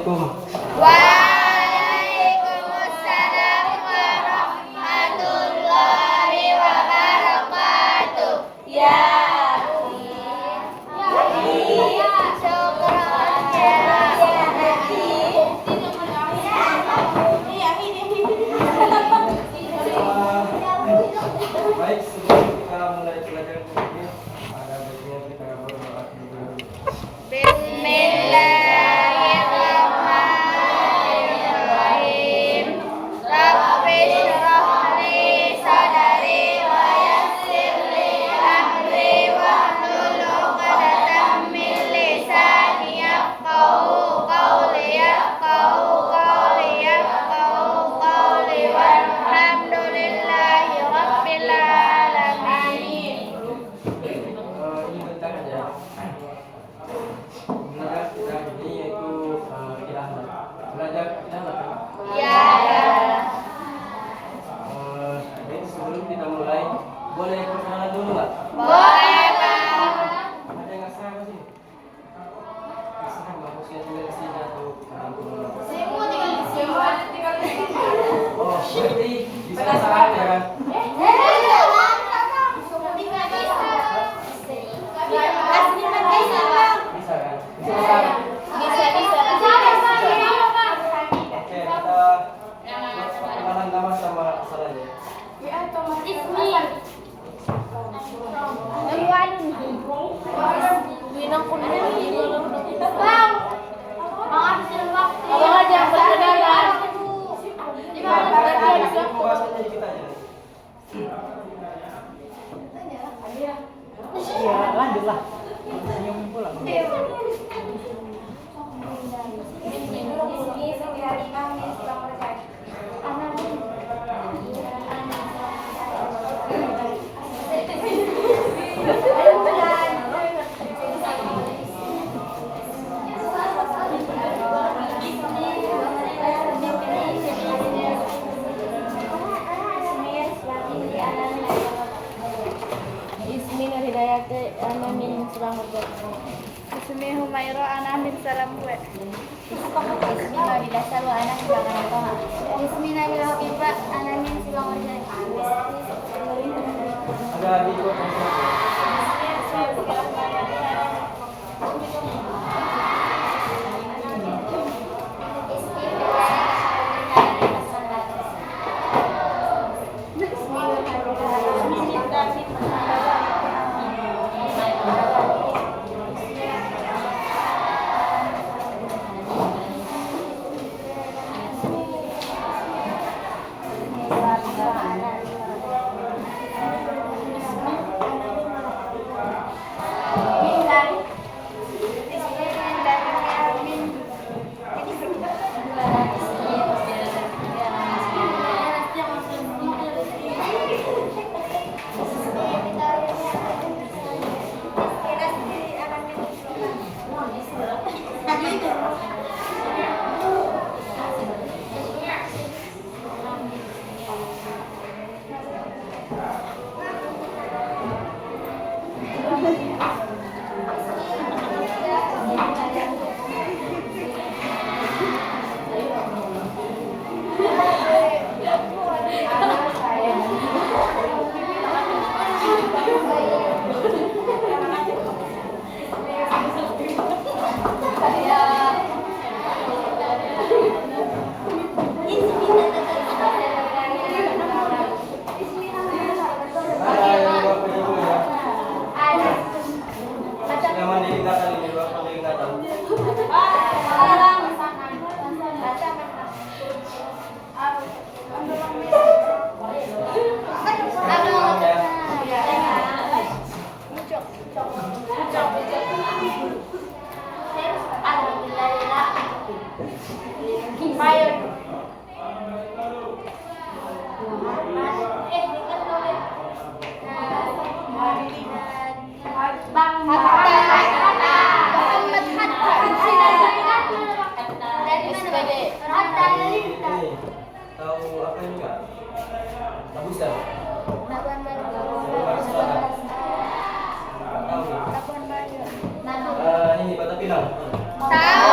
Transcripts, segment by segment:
Assalamualaikum. Waalaikumsalam warahmatullahi wabarakatuh. Ya syukran Baik, sebelum kita mulai pelajaran ini, ada baiknya kita berdoa dulu. Bismillahirrahmanirrahim. Rabbi shrah li sadri wa yassir li amri wahlul 'uqdatam min lisani yafqahu qawli walhamdulillahi rabbil alamin. Ini bentar aja. Belajar kita ini yaitu Ilahmat. Belajar Ilahmat kan? Ya. Baik, sebelum kita mulai, boleh perkenalan dulu nggak? Boleh, Pak. Ada yang nggak serah sih? Serah bagusnya tinggal di sini atau turun? Oh, berarti bisa serah ya kan? Bisa kan? Bisa serah. Oke, kita perkenalan nama sama salahnya. Pembahasannya kita aja. Iya, lanjutlah. Senyum pula. Ismi Humaira ana min salam gue. Ismi Nabila Habibah ana min silang orjan. Ada di kota. Tahu apa ini enggak? Tabusan. Labuan Bajo. Baru Selatan. Tahu nggak? Labuan Bajo. Ini Kota Pinang. Tahu.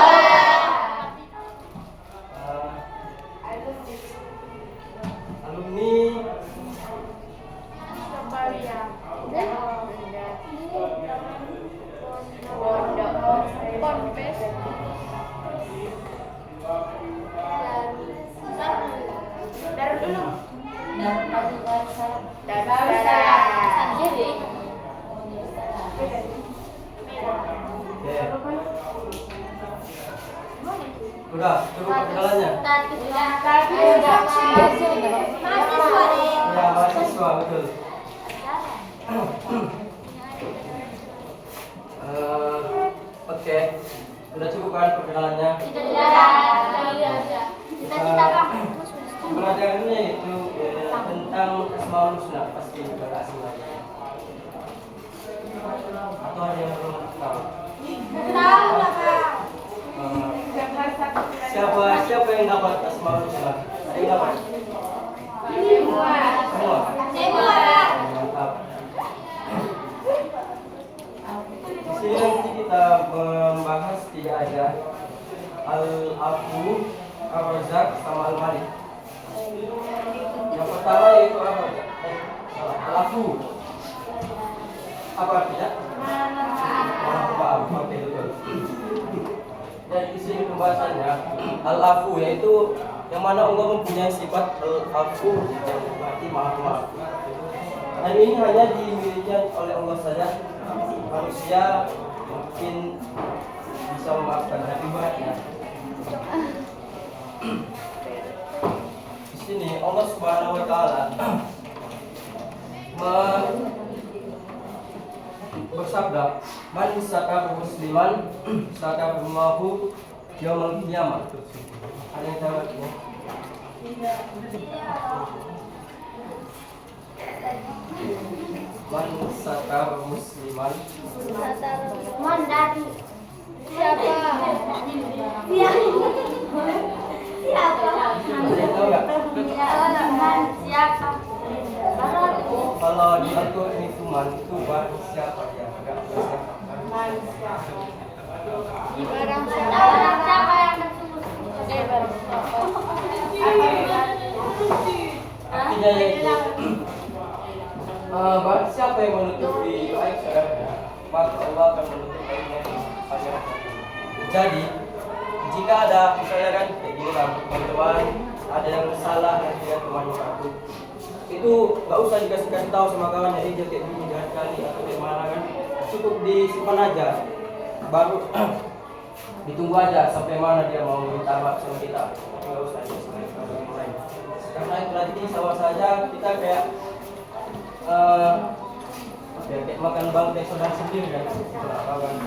Pepes. Darul dulu. Darussalam. Jadi. Oke. Udah, cukup perkenalannya. Ya, mahasiswa betul. Oke, udah cukup kan perkenalannya? Pelajarannya itu tentang Asmaul Husna, pasti udah asing lagi. Atau ada yang belum tahu? Siapa yang dapat Asmaul Husna? Ada yang dapat? Semua. Mantap. Di sini nanti kita membahas tiga aja, Al-Afu, Ar-Razak, sama Al-Malik. Yang pertama yaitu Al-Afu. Apa artinya? Maaf, oke betul. Jadi di sini pembahasannya Al-Afu yaitu yang mana Allah mempunyai sifat Al-Afu yang berarti maaf. Dan ini hanya dimiliki oleh Allah saja. Manusia mungkin bisa memaafkan tapi beratnya. Di sini Allah Subhanahu wa taala bersabda, "Man satara musliman satarahu yaumil qiyamah." Ada yang tahu ya? Man satara musliman. Man dari siapa? Siapa? Ada yang tahu nggak? Man siapa? Kalau di Al-Quran itu man itu barang siapa ya? Enggak siapa. Barang siapa yang tersebut? Barang siapa? Artinya yaitu barang siapa yang menutupi aib saudaranya, maka Allah akan menutup aibnya di akhirat. Jadi jika ada misalnya kan kayak gini lah teman-teman, ada yang salah yang tidak temannya satu, itu nggak usah dikasih tahu sama kawannya, dia kayak gini jangan kali atau kayak mana kan, cukup disimpan aja, baru ditunggu aja sampai mana dia mau minta maaf sama kita, nggak usah dikasih tahu yang lain. Karena itu nanti sama saja kita kayak kayak makan bangkai saudara sendiri kan, kawan.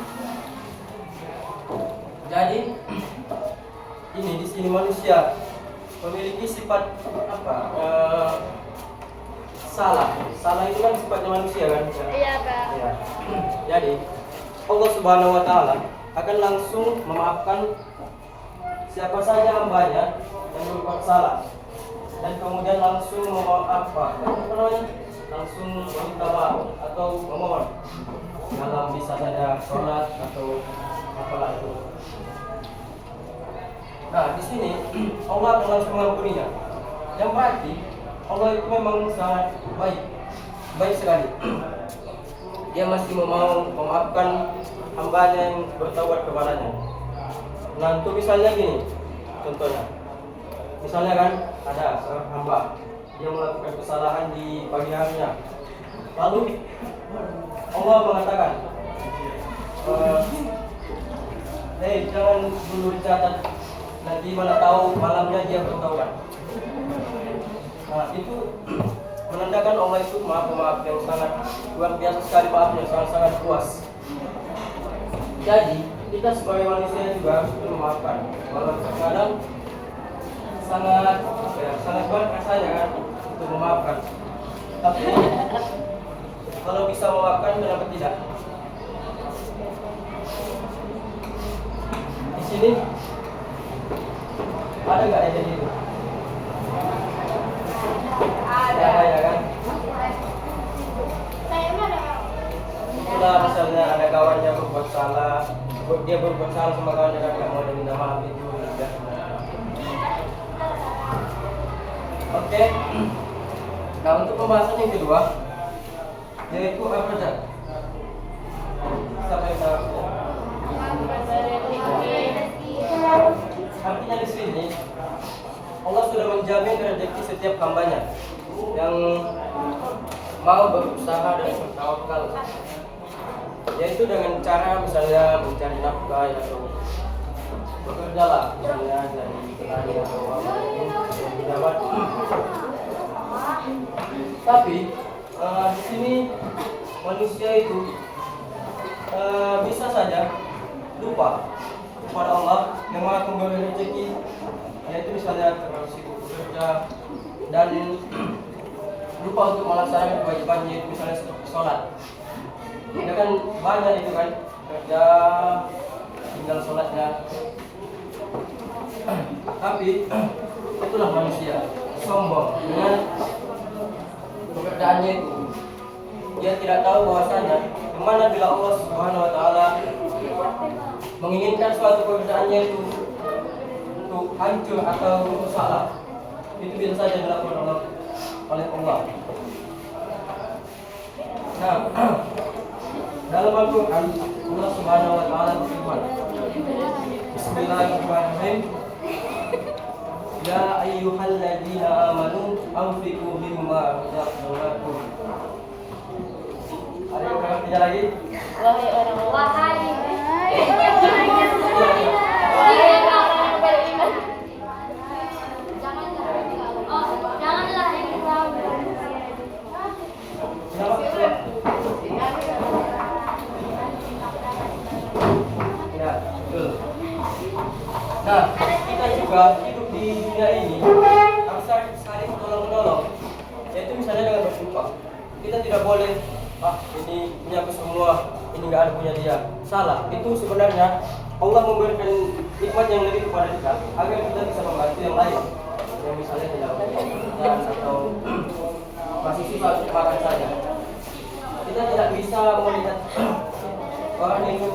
Jadi ini di sini manusia memiliki sifat apa? Salah itu kan sifatnya manusia kan? Iya, Pak. Ya. Jadi Allah Subhanahu wa taala akan langsung memaafkan siapa saja hambanya yang berbuat salah dan kemudian langsung langsung meminta maaf atau memohon dalam bisa saja sholat atau apalah itu. Nah di sini Allah akan langsung mengampuninya. Yang berarti Allah itu memang sangat baik sekali. Dia masih mau memaafkan hambanya yang bertaubat kepadanya. Nah untuk misalnya gini, contohnya, misalnya kan ada seorang hamba dia melakukan kesalahan di pagi harinya, lalu Allah mengatakan, jangan dulu dicatat, nanti mana tahu malamnya dia bertaubat. Nah itu menandakan Allah itu maaf yang sangat luar biasa sekali, maafnya sangat puas. Jadi kita sebagai manusia juga harus memaafkan, walau kadang sangat berat rasanya kan untuk memaafkan. Tapi kalau bisa memaafkan, kenapa tidak? Di sini ada nggak yang jadi itu? Ada ya kan? Itulah misalnya ada kawannya berbuat salah, dia berbuat salah sama kawannya kan nggak mau minta maaf itu udah. Oke. Nah untuk pembahasan yang kedua yaitu apa saja? Siapa yang tahu? menjamin rezeki setiap hambanya yang mau berusaha dan bertawakal, yaitu dengan cara misalnya mencari nafkah atau bekerja lah, misalnya dari petani atau apa pejabat. Tapi di sini manusia itu bisa saja lupa kepada Allah yang Maha Pemberi rezeki, yaitu misalnya terlalu sibuk bekerja dan lupa untuk melaksanakan kewajibannya, misalnya seperti sholat. Ya kan banyak itu kan kerja tinggal sholatnya. Tapi itulah manusia sombong dengan pekerjaannya itu. Dia tidak tahu bahwasanya kemana bila Allah Subhanahu Wa Taala menginginkan suatu pekerjaannya itu untuk hancur atau untuk salah, itu bisa saja dilakukan oleh Allah. Nah, dalam Al-Quran Allah Subhanahu Wa Taala berfirman, Bismillahirrahmanirrahim. Ya ayyuhalladzina amanu anfiqu mimma razaqnakum. Ada yang berikutnya lagi? Wahai orang-orang beriman. Janganlah engkau Ya, betul. Nah, kita juga hidup di dunia ini harus saling menolong-menolong. Yaitu misalnya dengan bersumpah. Kita tidak boleh, ini punya aku semua, ini nggak ada punya dia. Salah. Itu sebenarnya Allah memberikan nikmat yang lebih kepada kita agar kita bisa membantu yang lain. Yang misalnya tidak dan atau masih susah untuk makan saja. Kita tidak bisa melihat orang itu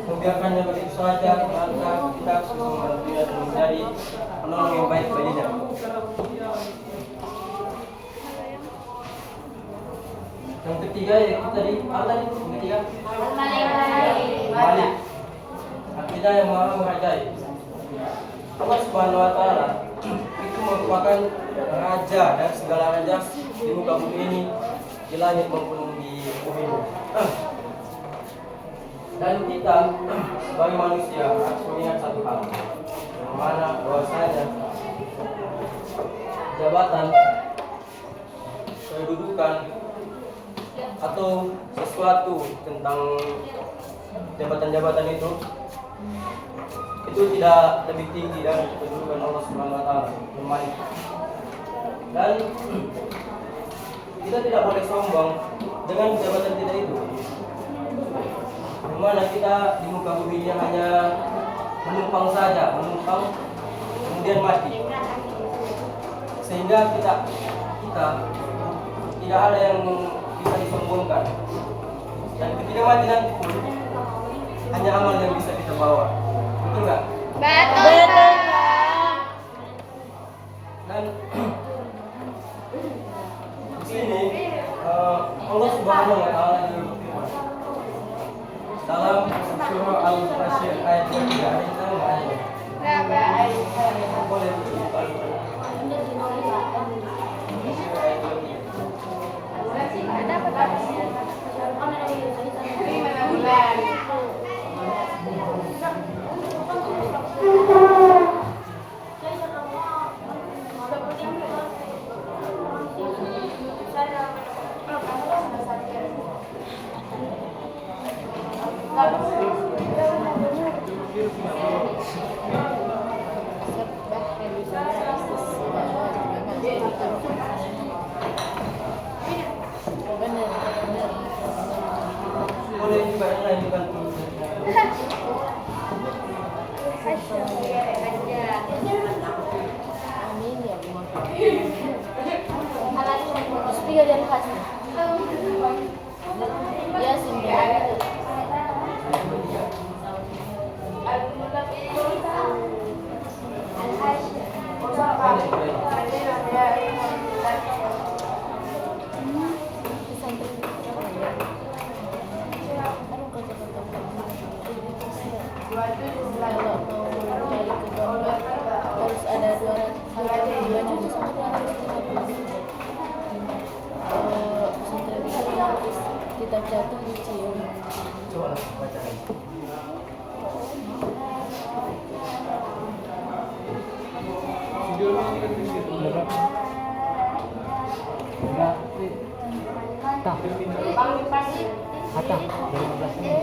membiarkannya begitu saja, maka kita harus membantunya dan menjadi penolong yang baik baginya. Yang ketiga yaitu tadi apa tadi? Yang ketiga Malik. Artinya yang maha menghargai. Allah Subhanahu Wa Taala itu merupakan raja dan segala raja di muka bumi ini, di langit maupun di bumi ini. Dan kita sebagai manusia harus mengingat satu hal, yang mana bahwasanya jabatan, kedudukan atau sesuatu tentang jabatan-jabatan itu tidak lebih tinggi dari kedudukan Allah Subhanahu Wa Taala. Dan kita tidak boleh sombong dengan jabatan kita itu. Dimana kita di muka bumi ini hanya menumpang saja, kemudian mati. Sehingga kita tidak ada yang bisa disombongkan. Dan ketika mati nanti pun hanya amal yang bisa kita bawa. Betul nggak? Betul. Dan di sini Allah Subhanahu Wa Taala dalam surah Al-Hasyr ayat 3 ada yang tahu ayatnya? Boleh dibuka. Ada apa? Boleh juga yang lain dibantu. Tiga dari kasih. Ya sembilan. kali ke Gondok harus ada 2 juta sama 250. Pesantren itu harus kita jatuh dicium. Coba lah baca lagi. Enggak. Tah. Kata 15 menit.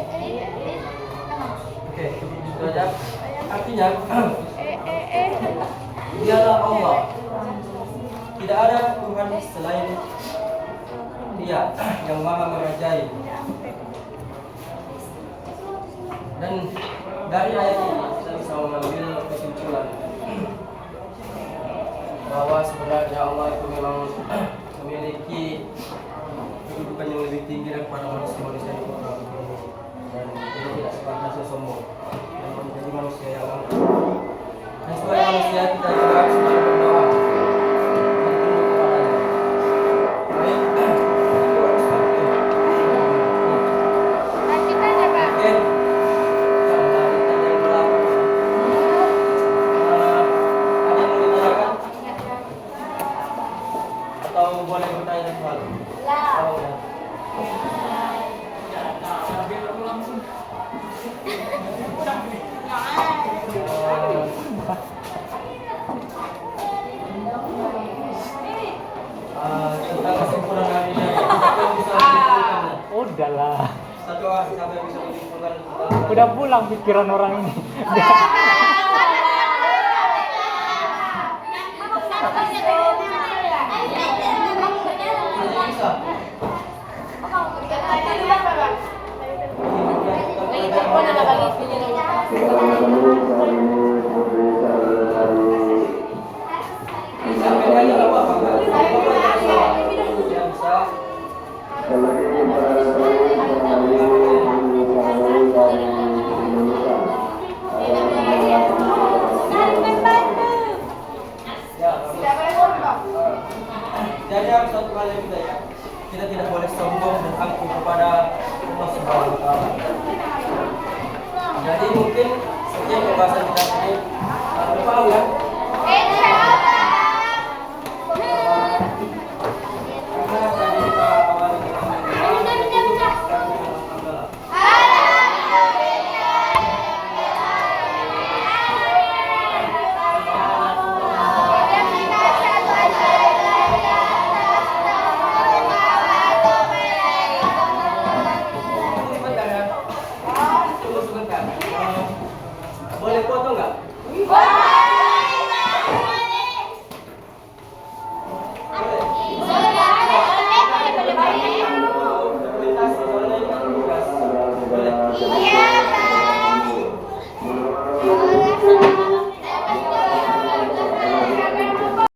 Oke, sudah ada. Artinya, dialah Allah. Tidak ada Tuhan selain Dia yang Maha Merajai. Dan dari ayat ini kita bisa mengambil kesimpulan bahwa sebenarnya Allah itu memang memiliki kedudukan yang lebih tinggi daripada manusia-manusia yang berada di bumi. Dan itu tidak sepantasnya sombong dan menjadi manusia yang angkuh. Dan sebagai manusia kita juga harus selalu berdoa dan tunduk kepadanya. Baik, itu harus seperti itu. Lanjut aja, Pak. Oke. Jangan ditanya yang berlaku. Ada yang mau ditanyakan? Atau boleh bertanya kembali? Lah. Oh, ya. Tentang kesimpulan hari ini, siapa yang bisa menyimpulkannya? Udahlah. Satu orang siapa yang bisa menyimpulkan tentang Udah pulang pikiran orang ini. Hanya bisa. Sampai aja nggak apa-apa, nggak apa-apa, yang bisa. Ya, jadi harus satu hal yang kita tidak boleh sombong dan angkuh kepada Allah Subhanahu wa Ta'ala. Jadi mungkin sekian pembahasan kita ini.